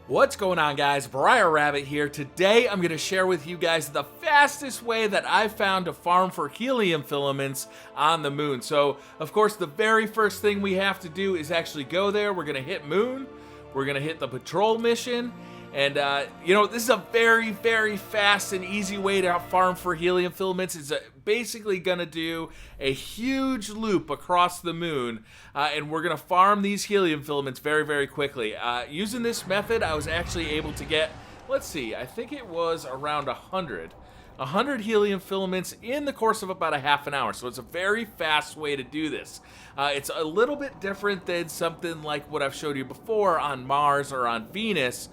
What's going on, guys? BriarRabbit here. Today I'm going to share with you guys the fastest way that I've found to farm for helium filaments on the moon. So, of course, the very first thing we have to do is actually go there. We're going to hit moon. We're going to hit the patrol mission. And, this is a very, very fast and easy way to farm for helium filaments. It's basically going to do a huge loop across the moon, and we're going to farm these helium filaments very, very quickly. Using this method, I was actually able to get, let's see, I think it was around 100 helium filaments in the course of about a half an hour. So it's a very fast way to do this. It's a little bit different than something like what I've showed you before on Mars or on Venus.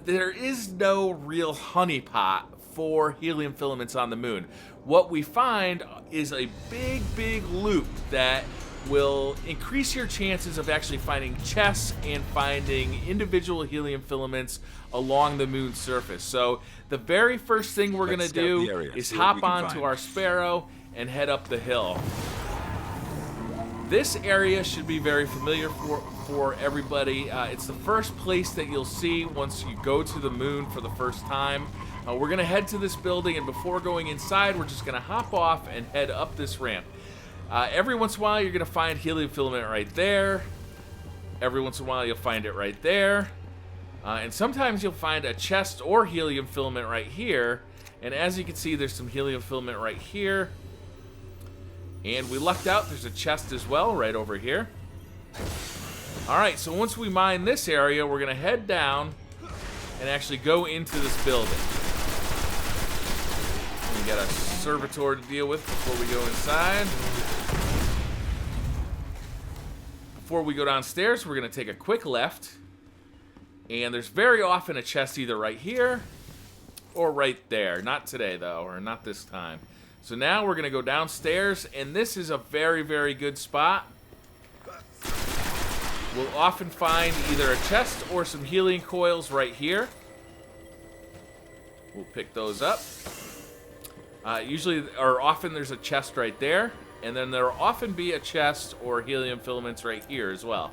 There is no real honeypot for helium filaments on the moon. What we find is a big, big loop that will increase your chances of actually finding chests and finding individual helium filaments along the moon's surface. So the very first thing we're going to do is hop onto our Sparrow and head up the hill. This area should be very familiar for everybody. It's the first place that you'll see once you go to the moon for the first time. We're going to head to this building, and before going inside, we're just going to hop off and head up this ramp. Every once in a while, you're going to find helium filament right there. Every once in a while, you'll find it right there. And sometimes you'll find a chest or helium filament right here. And as you can see, there's some helium filament right here. And we lucked out. There's a chest as well right over here. Alright, so once we mine this area, we're going to head down and actually go into this building. We got a servitor to deal with before we go inside. Before we go downstairs, we're going to take a quick left. And there's very often a chest either right here or right there. Not today, though, or not this time. So now we're going to go downstairs, and this is a very, very good spot. We'll often find either a chest or some helium coils right here. We'll pick those up. Often there's a chest right there, and then there'll often be a chest or helium filaments right here as well.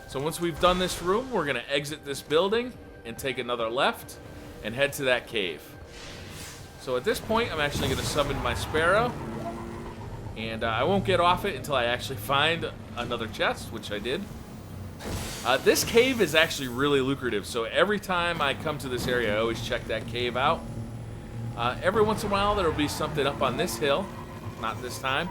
So once we've done this room, we're going to exit this building and take another left and head to that cave. So at this point, I'm actually going to summon my Sparrow, and I won't get off it until I actually find another chest, which I did. This cave is actually really lucrative, so every time I come to this area, I always check that cave out. Every once in a while, there will be something up on this hill. Not this time.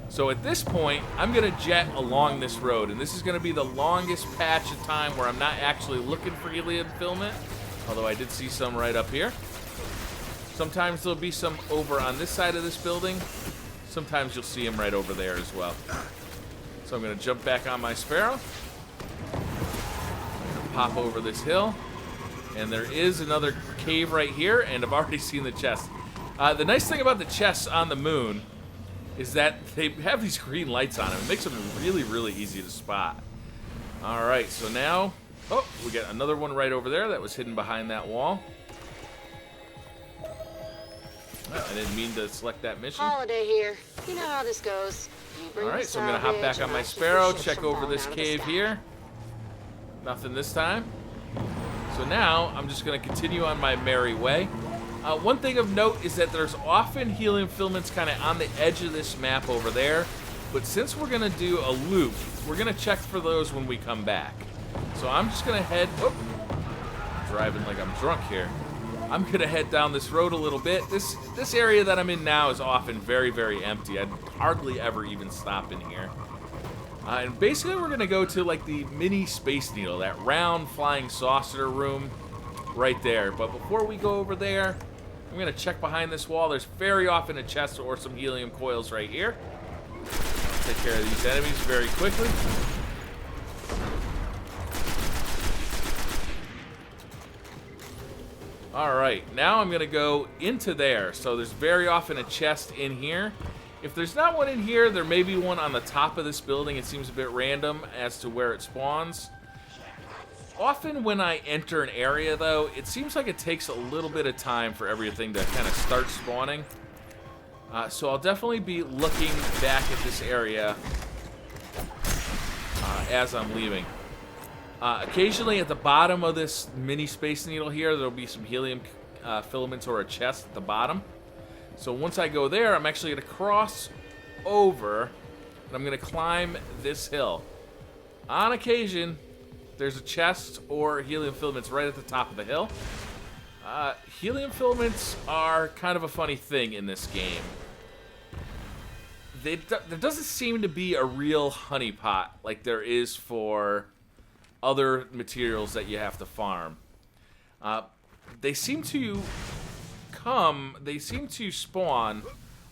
So at this point, I'm going to jet along this road, and this is going to be the longest patch of time where I'm not actually looking for helium filament, although I did see some right up here. Sometimes there'll be some over on this side of this building. Sometimes you'll see them right over there as well. So I'm going to jump back on my Sparrow. Pop over this hill. And there is another cave right here, and I've already seen the chest. The nice thing about the chests on the moon is that they have these green lights on them. It makes them really, really easy to spot. Alright, so now... Oh, we got another one right over there that was hidden behind that wall. I didn't mean to select that mission. Holiday here. You know how this goes. Alright, so I'm going to hop back on my Sparrow, check over this cave here. Nothing this time. So now, I'm just going to continue on my merry way. One thing of note is that there's often helium filaments kind of on the edge of this map over there. But since we're going to do a loop, we're going to check for those when we come back. So I'm just going to head... Whoop, driving like I'm drunk here. I'm going to head down this road a little bit. This area that I'm in now is often very, very empty. I'd hardly ever even stop in here. And basically we're going to go to like the mini Space Needle, that round flying saucer room right there. But before we go over there, I'm going to check behind this wall. There's very often a chest or some helium coils right here. I'll take care of these enemies very quickly. Alright, now I'm going to go into there. So there's very often a chest in here. If there's not one in here, there may be one on the top of this building. It seems a bit random as to where it spawns. Often when I enter an area, though, it seems like it takes a little bit of time for everything to kind of start spawning. So I'll definitely be looking back at this area as I'm leaving. Occasionally at the bottom of this mini Space Needle here, there'll be some helium filaments or a chest at the bottom. So once I go there, I'm actually going to cross over, and I'm going to climb this hill. On occasion, there's a chest or helium filaments right at the top of the hill. Helium filaments are kind of a funny thing in this game. There doesn't seem to be a real honeypot like there is for other materials that you have to farm. They seem to spawn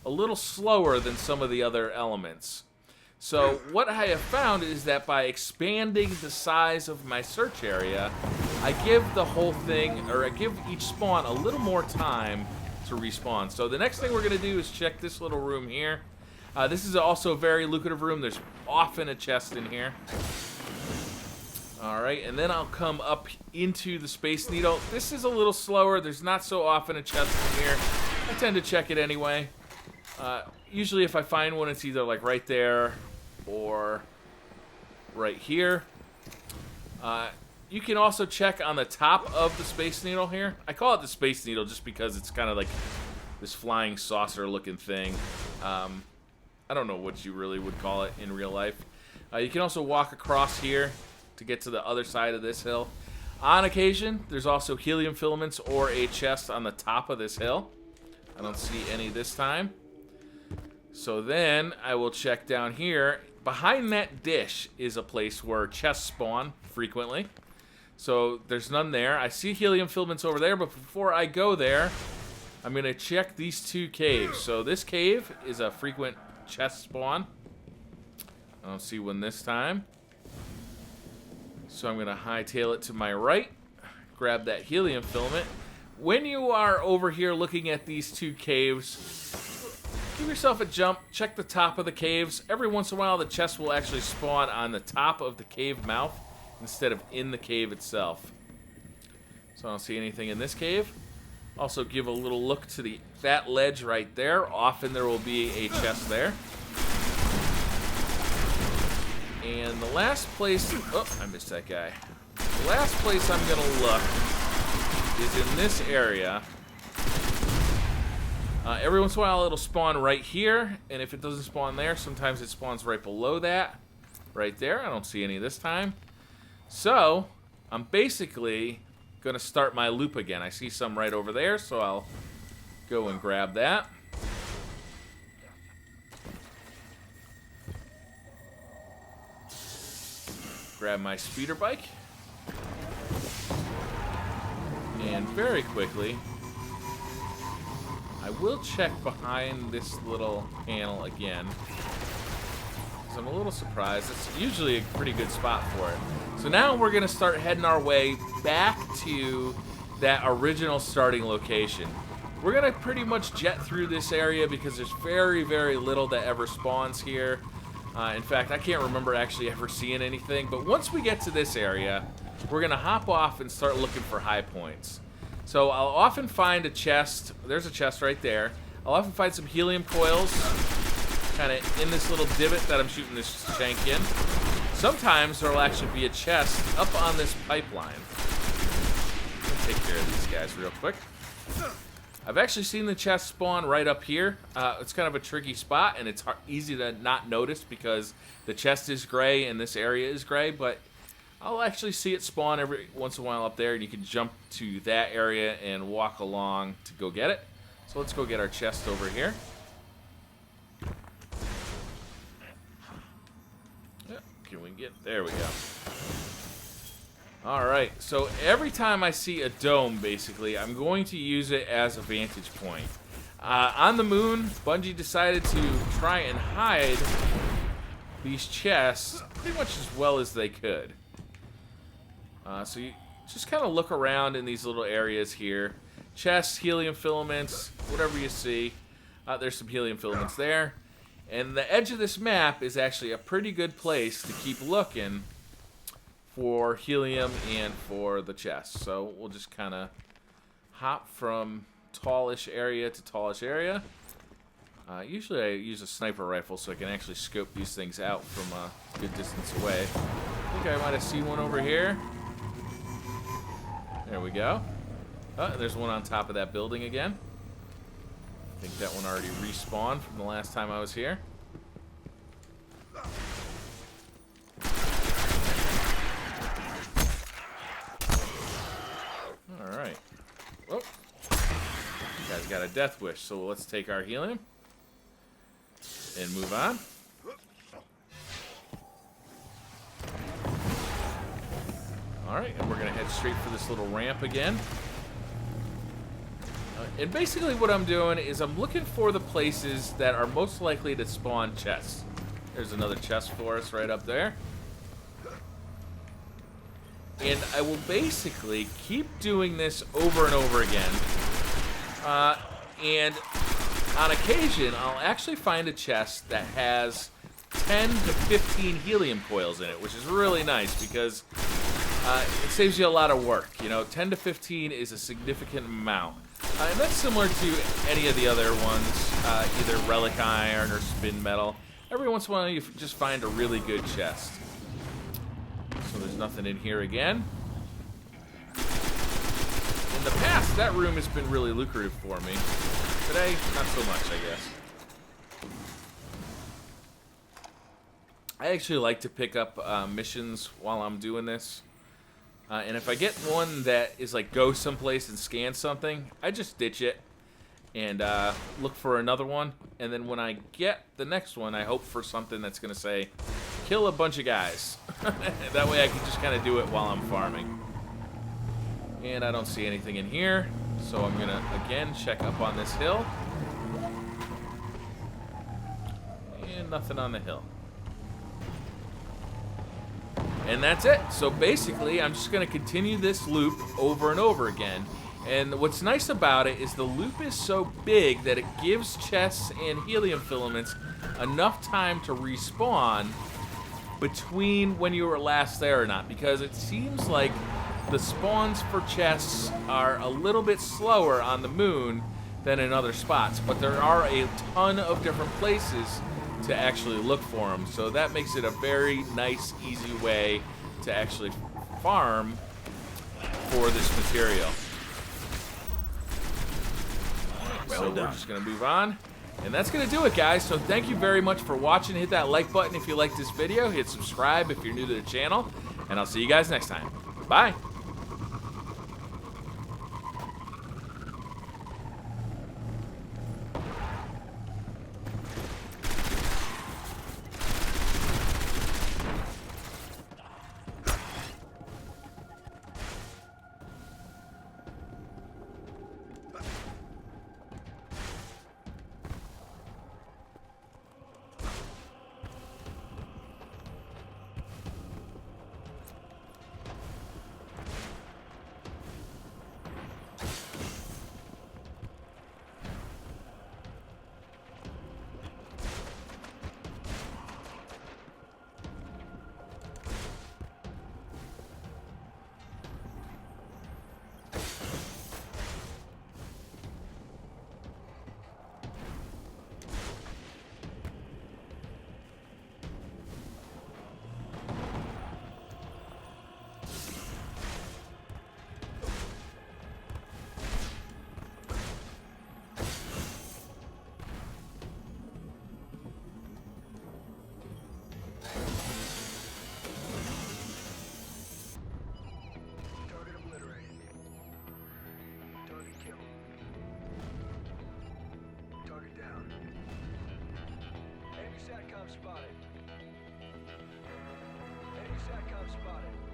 a little slower than some of the other elements. So what I have found is that by expanding the size of my search area, I give the whole thing, or I give each spawn a little more time to respawn. So the next thing we're going to do is check this little room here. This is also a very lucrative room. There's often a chest in here. Alright, and then I'll come up into the Space Needle. This is a little slower. There's not so often a chest in here. I tend to check it anyway. Usually if I find one, it's either like right there or right here. You can also check on the top of the Space Needle here. I call it the Space Needle just because it's kind of like this flying saucer looking thing. I don't know what you really would call it in real life. You can also walk across here to get to the other side of this hill. On occasion, there's also helium filaments or a chest on the top of this hill. I don't see any this time. So then I will check down here. Behind that dish is a place where chests spawn frequently. So there's none there. I see helium filaments over there, but before I go there, I'm going to check these two caves. So this cave is a frequent chest spawn. I don't see one this time. So I'm going to hightail it to my right, grab that helium filament. When you are over here looking at these two caves, give yourself a jump, check the top of the caves. Every once in a while, the chest will actually spawn on the top of the cave mouth instead of in the cave itself. So I don't see anything in this cave. Also give a little look to that ledge right there. Often there will be a chest there. And the last place... Oh, I missed that guy. The last place I'm going to look is in this area. Every once in a while it'll spawn right here. And if it doesn't spawn there, sometimes it spawns right below that. Right there. I don't see any this time. So, I'm basically going to start my loop again. I see some right over there, so I'll go and grab that. Grab my speeder bike. And very quickly, I will check behind this little panel again, because I'm a little surprised. It's usually a pretty good spot for it. So now we're going to start heading our way back to that original starting location. We're going to pretty much jet through this area because there's very, very little that ever spawns here. In fact, I can't remember actually ever seeing anything. But once we get to this area, we're going to hop off and start looking for high points. So I'll often find a chest. There's a chest right there. I'll often find some helium coils kind of in this little divot that I'm shooting this shank in. Sometimes there will actually be a chest up on this pipeline. Let me take care of these guys real quick. I've actually seen the chest spawn right up here. It's kind of a tricky spot, and it's easy to not notice because the chest is gray and this area is gray, but I'll actually see it spawn every once in a while up there, and you can jump to that area and walk along to go get it. So let's go get our chest over here. Can we get... There we go. Alright, so every time I see a dome, basically, I'm going to use it as a vantage point. On the moon, Bungie decided to try and hide these chests pretty much as well as they could. So you just kind of look around in these little areas here. Chests, helium filaments, whatever you see. There's some helium filaments there. And the edge of this map is actually a pretty good place to keep looking for helium and for the chest. So we'll just kind of hop from tallish area to tallish area. Usually I use a sniper rifle so I can actually scope these things out from a good distance away. I think I might have seen one over here. There we go. Oh, there's one on top of that building again. I think that one already respawned from the last time I was here. Alright. Whoa. You guys got a death wish, so let's take our helium and move on. Alright, and we're going to head straight for this little ramp again. And basically what I'm doing is I'm looking for the places that are most likely to spawn chests. There's another chest for us right up there. And I will basically keep doing this over and over again. And on occasion, I'll actually find a chest that has 10 to 15 helium coils in it, which is really nice because it saves you a lot of work. You know, 10 to 15 is a significant amount. And that's similar to any of the other ones, either relic iron or spin metal. Every once in a while you just find a really good chest. So there's nothing in here again. In the past, that room has been really lucrative for me. Today, not so much, I guess. I actually like to pick up missions while I'm doing this. And if I get one that is like go someplace and scan something, I just ditch it and look for another one. And then when I get the next one, I hope for something that's going to say, kill a bunch of guys. That way I can just kind of do it while I'm farming. And I don't see anything in here, so I'm going to, again, check up on this hill. And nothing on the hill. And that's it. So basically, I'm just going to continue this loop over and over again. And what's nice about it is the loop is so big that it gives chests and helium filaments enough time to respawn between when you were last there or not. Because it seems like the spawns for chests are a little bit slower on the moon than in other spots. But there are a ton of different places to actually look for them, so that makes it a very nice, easy way to actually farm for this material. So we're just gonna move on, and that's gonna do it, guys. So thank you very much for watching. Hit that like button if you liked this video. Hit subscribe if you're new to the channel, and I'll see you guys next time. Bye. SATCOM spotted. Enemy SATCOM spotted.